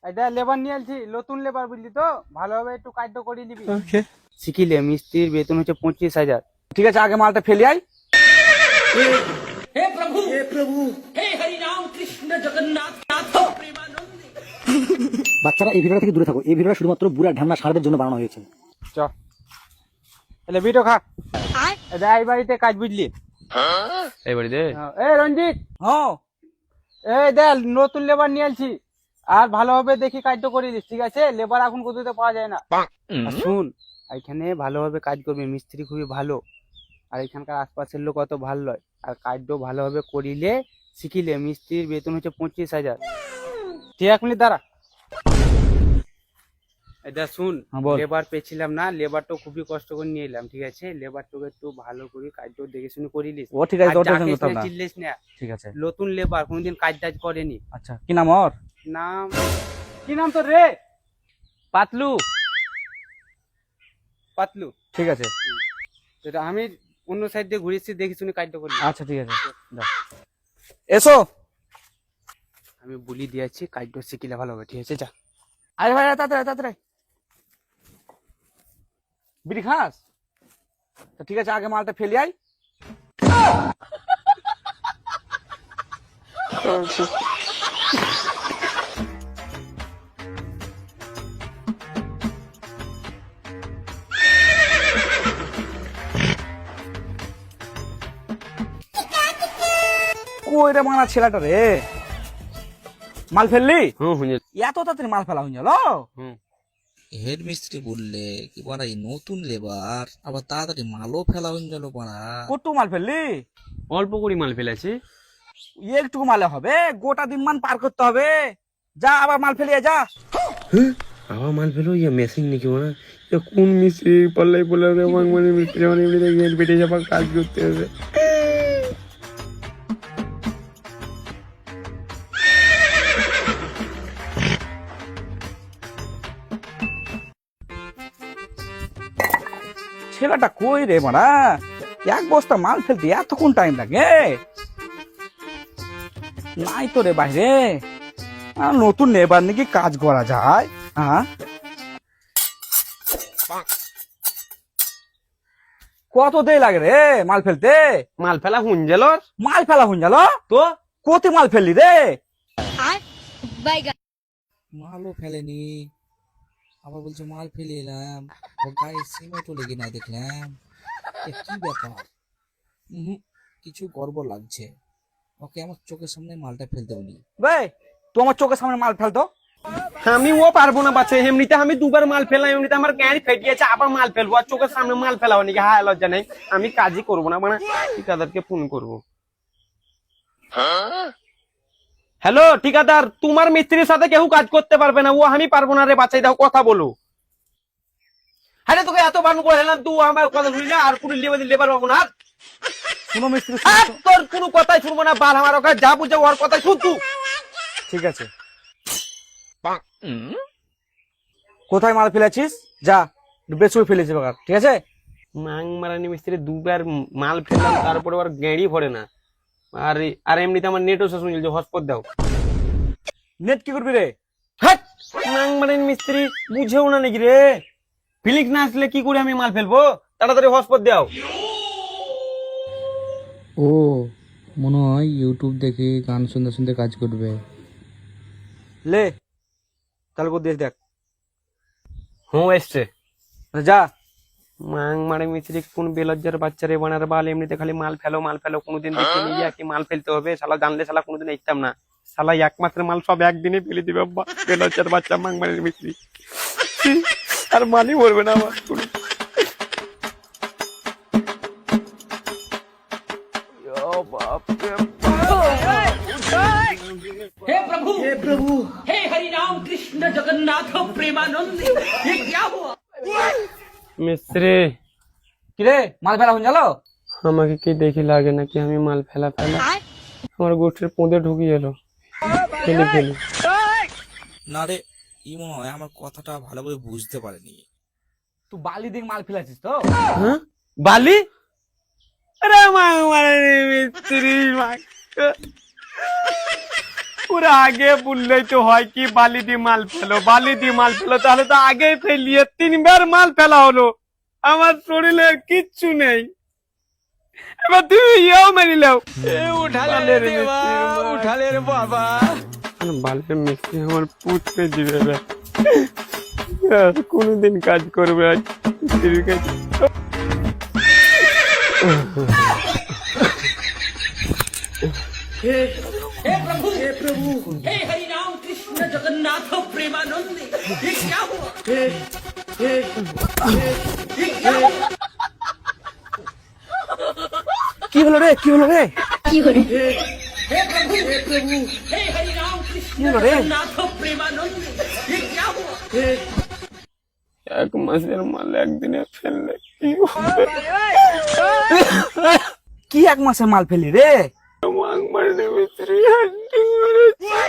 এটা লেবার নিয়ে আসছি, নতুন লেবার বুঝলি তো, ভালোভাবে একটু কাজ করে নিবি। শিখিলে মিস্ত্রির বেতন হচ্ছে 25,000। ঠিক আছে, আগে মালটা ফেলে আই। বাচ্চারা এই ভিডিওটা থেকে দূরে থাকো। এই ভিডিওটা শুধুমাত্র বুড়া ঢান্না সারদের জন্য বানানো হয়েছে। চ তাহলে বিটো খা। এটা এই বাড়িতে কাজ বুঝলি, এই বাড়িতে এই রঞ্জিত, হ্যাঁ, এই দেখ নতুন লেবার নিয়ে আসছি, আর ভালোভাবে দেখি কাজটা করে দিস, ঠিক আছে? লেবার এখন কোথাও পাওয়া যায় না। আর শুন, এখানে ভালোভাবে কাজ করবে, মিস্ত্রি খুবই ভালো, আর এখানকার আশপাশের লোক অত ভালো নয়, আর কাজটা ভালোভাবে করিলে শিখিলে মিস্ত্রির বেতন হচ্ছে 25,000। ঠিক এক মিনিট দাঁড়া। এটা শুন, হ্যাঁ, বল। লেবার পেয়েছিলাম না, লেবারটা খুবই কষ্ট করে নিয়ে এলাম, ঠিক আছে? লেবারটাকে একটু ভালো করে কাজটা দেখে শুনে করিলিস। ও ঠিক আছে, আর ওটা যাকে টেনশন করতে হবে শুনে না। চিল্লিস না। ঠিক আছে, নতুন লেবার কোনোদিন কাজ টাজ করেনি। আচ্ছা, কি নাম ওর? নাম কি নাম তোর রে? পাতলু। পাতলু, ঠিক আছে, যেটা আমি অন্য সাইড দিয়ে ঘুরেছি, দেখি শুনে কাজটা করি। আচ্ছা ঠিক আছে, দাও। এসো। আমি বলি দিয়েছি, কাজটা শিখিলে ভালো হবে, ঠিক আছে? যা। আরে ভাই, তাড়াতাড়ি তাড়াতাড়ি। বিড়ি খাস? তো ঠিক আছে, আগে মালটা ফেলে আই। কই রে মানা ছেলেটা রে, মাল ফেললি? এত তাড়াতাড়ি মাল ফেলা হয়ে গেল? হেড মিস্ত্রি বললে কি পারা এই নতুন লেবার আবার তাড়াতাড়ি মালও ফেলা হয়ে গেল পারা। কত মাল ফেললি? অল্প করে মাল ফেলেছি। একটু মালে হবে? গোটা দিন মান পার করতে হবে। যা আবার মাল ফেলিয়ে যা। আবার মাল ফেলো, ইয়ে মেশিন নাকি মানে কোন মিস্ত্রি পাল্লাই বলে মানে মিস্ত্রি মানে এমনিতে গেট বেটে যাবার কাজ করতে হবে। ছেলেটা কই রে মারা, এক বস্তা মাল ফেলতে এতক্ষণ টাইম লাগে? নাই তো রে বাইরে। নতুন নেবার নাকি কাজ করা যায়? হ্যাঁ, কত দেরি লাগে রে মাল ফেলতে? মাল ফেলা হুঞ্জেল মাল ফেলা হুন গেল তো কত মাল ফেললি রে? মালও ফেলেনি, আবার বলছে মাল ফেলে এলাম, ওর গায়ে সিমেন্টও লেগে নাই দেখলাম। এ কি ব্যাপার? কিছু গড়বড় লাগছে। ওকে আমার চোখের সামনে মালটা ফেলতে বলি। ভাই, তোমার চোখের সামনে মাল ফেলতো? আমি ও পারবো না বাচ্চা, এমনিতে আমি দুবার মাল ফেললাম, এমনিতে আমার গাড়ি ফেটিয়েছে, আবার মাল ফেলবো আর চোখের সামনে মাল ফেলা হয়নি? হায় লজ্জা নেই, আমি কাজই করবো না, মানে ঠিকাদারকে ফোন করবো। হ্যালো ঠিকাদার, তোমার মিস্ত্রির সাথে কেউ কাজ করতে পারবে না, ও আমি পারবো না রে বাচ্চাই, দাও কথা বলো। হ্যাঁ তোকে এত বারণ করে এলাম, তুই আমার কথা শুনি না, আর কোনো লেবার পাবো না। কোনো মিস্ত্রি আর তোর কোনো কথাই শুনবো না, বাল আমার ওখানে যা বুঝে ওর কথাই শুন তুই। ঠিক আছে, কোথায় মাল ফেলেছিস? যা বেচুই ফেলেছি বাগার, ঠিক আছে? মাং মারানি মিস্ত্রি দুবার মাল ফেললাম, তারপরে ওর গেঁড়ি ভরে না, আর আর এমনিতে আমার নেটও শেষ হয়ে গেছে, হটস্পট দাও। নেট কি করবি রে? হ্যাঁ মাং মারানি মিস্ত্রি বুঝেও না নাকি রে? ফিলিংস না আসলে কি করে আমি মাল ফেলবো? তাড়াতাড়ি হটস্পট দাও। ও মনে হয় ইউটিউব দেখে গান শুনতে শুনতে কাজ করবে। লে তাহলে কো দেখ দেখ। হুঁ এসছে। যা। মাং মারে মিস্ত্রি কোন বেলজ্জার বাচ্চারে বানার বাল, এমনিতে খালি মাল ফেলো কোনোদিন দেখে নিয়ে কি মাল ফেলতে হবে? শালা জানলে শালা কোনোদিন ইচ্ছাম না, শালা একমাত্র মাল সব একদিনে ফেলে দিবে বেলজ্জার বাচ্চা মাং মারে মিস্ত্রি, আর মালই ভরবে না আমার কোনো। মিস্ত্রি কিরে মাল ফেলা হয়ে গেল? আমাকে কি দেখি লাগে নাকি আমি মাল ফেলা আমার গোষ্ঠীর পোঁদে ঢুকিয়ে এলো, ফেলি। না রে, ই মনে হয় আমার কথাটা ভালো করে বুঝতে পারেনি। তুই বালি দিক মাল ফেলেছিস তো? হ্যাঁ বালি? আরে মাং মারানি মিস্ত্রি ওরা আগে বললেই তো হয় কি বালি দিয়ে মাল ফেলো, বালি দিয়ে মাল ফেলো, তাহলে তো আগে ফেলিয়ে 3 বার মাল ফেলা হলো, আমার শরীরে আর কিচ্ছু নেই। এবার তুমি ইয়েও মেরে নাও। উঠালে রে বাবা, বালের মিস্ত্রি আমার পুততে দিবে এবার। আর কোনোদিন কাজ করবে আজ মিস্ত্রির কাজ। কি হলো রে, কি হলো রে? কি হলো রে? 1 মাসের মাল একদিনে ফেললে কি হবে? কি 1 মাসের মাল ফেলি রে? মাং মারলে মিস্ত্রি হাড্ডি মেরেছে।